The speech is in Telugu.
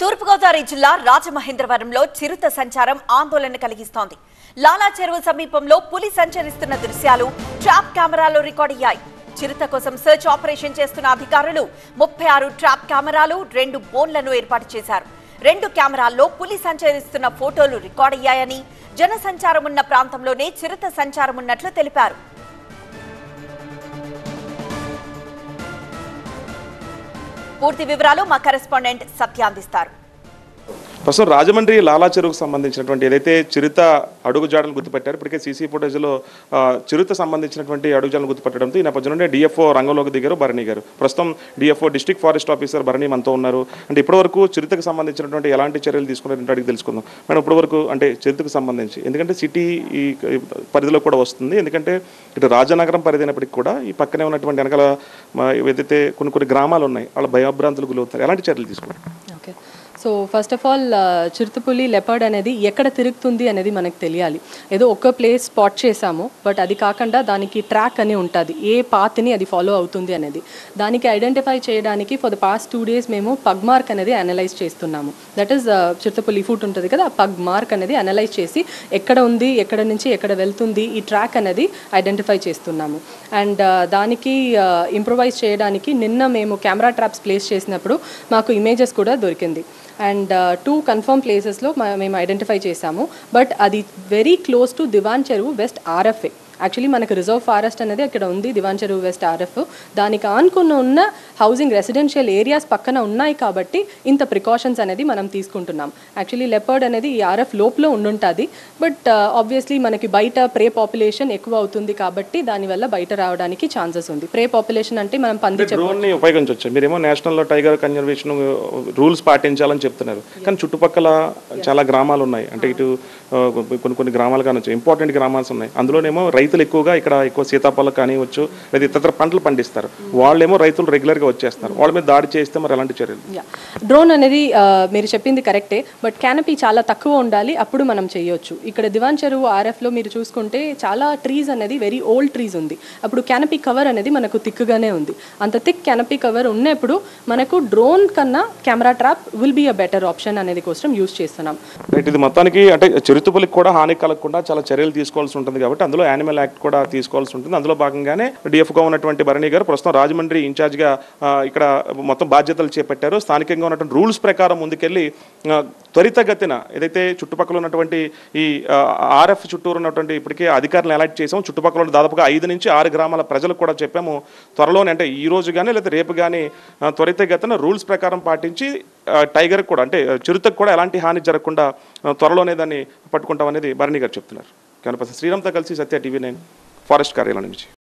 తూర్పుగోదావరి జిల్లా రాజమహేంద్రవరంలో చిరుత సంచారం ఆందోళన కలిగిస్తోంది. లాలా చెరువు సమీపంలో పులి సంచరిస్తున్న దృశ్యాలు ట్రాప్ కెమెరాలో రికార్డ్ అయ్యాయి. చిరుత కోసం సర్చ్ ఆపరేషన్ చేస్తున్న అధికారులు 36 ట్రాప్ కెమెరాలు 2 బోన్లను ఏర్పాటు చేశారు. 2 కెమెరాల్లో పులి సంచరిస్తున్న ఫోటోలు రికార్డ్ అయ్యాయని, జన సంచారం ఉన్న ప్రాంతంలోనే చిరుత సంచారం ఉన్నట్లు తెలిపారు. పూర్తి వివరాలు మా కరెస్పాండెంట్ సత్య అందిస్తారు. ప్రస్తుతం రాజమండ్రి లాలా చెరువుకు సంబంధించినటువంటి ఏదైతే చిరుత అడుగుజాడలు గుర్తుపెట్టారు, ఇప్పటికే సీసీ ఫుటేజ్లో చిరుత సంబంధించినటువంటి అడుగుజాడలు గుర్తుపెట్టడంతో ఈ నేపథ్యంలోనే డిఎఫ్ఓ రంగంలోకి దిగారు భరణి గారు. ప్రస్తుతం DFO district forest officer Bharani మనతో ఉన్నారు. అంటే ఇప్పటివరకు చిరుతకు సంబంధించినటువంటి ఎలాంటి చర్యలు తీసుకున్నారంటే అడిగి తెలుసుకుందాం. మేడం, ఇప్పటివరకు అంటే చిరుతకు సంబంధించి ఎందుకంటే సిటీ ఈ పరిధిలో కూడా వస్తుంది, ఎందుకంటే ఇటు రాజనగరం పరిధి అయినప్పటికీ కూడా ఈ పక్కనే ఉన్నటువంటి వెనకాల ఏదైతే కొన్ని గ్రామాలు ఉన్నాయి వాళ్ళ భయభ్రాంతులు గురవుతారు, ఎలాంటి చర్యలు తీసుకున్నారు? Okay, so first of all చిరుతపులి లెపర్డ్ అనేది ఎక్కడ తిరుగుతుంది అనేది మనకు తెలియాలి. ఏదో ఒక ప్లేస్ స్పాట్ చేసాము, బట్ అది కాకుండా దానికి ట్రాక్ అని ఉంటుంది, ఏ పాత్ని అది ఫాలో అవుతుంది అనేది. దానికి ఐడెంటిఫై చేయడానికి ఫర్ ద పాస్ట్ 2 days మేము పగ్ మార్క్ అనేది అనలైజ్ చేస్తున్నాము. దట్ ఈస్ చిరుతపులి ఫుట్ ఉంటుంది కదా, ఆ పగ్ మార్క్ అనేది అనలైజ్ చేసి ఎక్కడ ఉంది, ఎక్కడ నుంచి ఎక్కడ వెళ్తుంది, ఈ ట్రాక్ అనేది ఐడెంటిఫై చేస్తున్నాము. అండ్ దానికి ఇంప్రొవైజ్ చేయడానికి నిన్న మేము కెమెరా ట్రాప్స్ ప్లేస్ చేసినప్పుడు మాకు ఇమేజెస్ కూడా దొరికింది. అండ్ 2 కన్ఫర్మ్ ప్లేసెస్లో మేము ఐడెంటిఫై చేసాము. బట్ అది వెరీ క్లోజ్ టు దివాన్ చెరువు వెస్ట్ ఆర్ఎఫ్ఏ. యాక్చువల్లీ మనకు రిజర్వ్ ఫారెస్ట్ అనేది అక్కడ ఉంది, దివాన్ చెరువు వెస్ట్ ఆర్ఎఫ్. దానికి ఆనుకున్న ఉన్న హౌసింగ్ రెసిడెన్షియల్ ఏరియాస్ పక్కన ఉన్నాయి కాబట్టి ఇంత ప్రికాషన్స్ అనేది మనం తీసుకుంటున్నాం. యాక్చువల్లీ లెపర్డ్ అనేది ఈ ఆర్ఎఫ్ లోపల ఉండుంటుంది, బట్ ఆబ్వియస్లీ మనకి బయట ప్రే పాపులేషన్ ఎక్కువ అవుతుంది కాబట్టి దానివల్ల బయట రావడానికి ఛాన్సెస్ ఉంది. ప్రే పాపులేషన్ అంటే మనం పంది డ్రోన్ని ఉపయోగించవచ్చు. మీరేమో నేషనల్ టైగర్ కన్జర్వేషన్ రూల్స్ పాటించాలని చెప్తున్నారు, కానీ చుట్టుపక్కల చాలా గ్రామాలు ఉన్నాయి. అంటే ఇటు కొన్ని గ్రామాలు కానొచ్చు, ఇంపార్టెంట్ గ్రామాలు ఉన్నాయి. అందులోనేమో రైతులు ఎక్కువగా ఇక్కడ ఎక్కువ సీతాఫలం కానివచ్చు లేదా ఇతర పంటలు పండిస్తారు. వాళ్ళేమో రైతులు రెగ్యులర్గా వచ్చేస్తారు, వాళ్ళ మీద దాడి చేస్తే మరి ఎలాంటి చర్యలు? డ్రోన్ అనేది మీరు చెప్పింది కరెక్టే, బట్ క్యానపీ చాలా తక్కువ ఉండాలి, అప్పుడు మనం చేయొచ్చు. ఇక్కడ దివాన్ చెరువు ఆర్ఎఫ్లో మీరు చూసుకుంటే చాలా ట్రీస్ అనేది వెరీ ఓల్డ్ ట్రీస్ ఉంది. అప్పుడు క్యానపీ కవర్ అనేది మనకు థిక్గానే ఉంది. అంత థిక్ క్యానపీ కవర్ ఉన్నప్పుడు మనకు డ్రోన్ కన్నా camera trap will be a better option అనేది కోసం యూజ్ చేస్తున్నాం. ఇది మొత్తానికి అంటే చిరుతపులికి కూడా హాని కలగకుండా చాలా చర్యలు తీసుకోవాల్సి ఉంటుంది కాబట్టి అందులో యానిమల్ యాక్ట్ కూడా తీసుకోవాల్సి ఉంటుంది. అందులో భాగంగానే డిఎఫ్గా ఉన్నటువంటి భరణి గారు ప్రస్తుతం రాజమండ్రి ఇన్ఛార్జ్గా ఇక్కడ మొత్తం బాధ్యతలు చేపట్టారు. స్థానికంగా ఉన్నటువంటి రూల్స్ ప్రకారం ముందుకెళ్ళి త్వరితగతిన ఏదైతే చుట్టుపక్కల ఉన్నటువంటి ఈ ఆర్ఎఫ్ చుట్టూరు ఉన్నటువంటి ఇప్పటికే అధికారులను అలర్ట్ చేసాము. చుట్టుపక్కల దాదాపుగా 5 నుంచి 6 గ్రామాల ప్రజలకు కూడా చెప్పాము, త్వరలోనే అంటే ఈ రోజు కానీ లేదా రేపు కానీ త్వరితగతిన రూల్స్ ప్రకారం పాటించి టైగర్ కూడా అంటే చిరుతకు కూడా ఎలాంటి హాని జరగకుండా త్వరలోనే దాన్ని పట్టుకుంటాం అనేది భరణి గారు చెప్తున్నారు. కెమెరా పర్సన్ శ్రీరామ్తో కలిసి సత్య టీవీ 9 ఫారెస్ట్ కార్యాలయం నుంచి.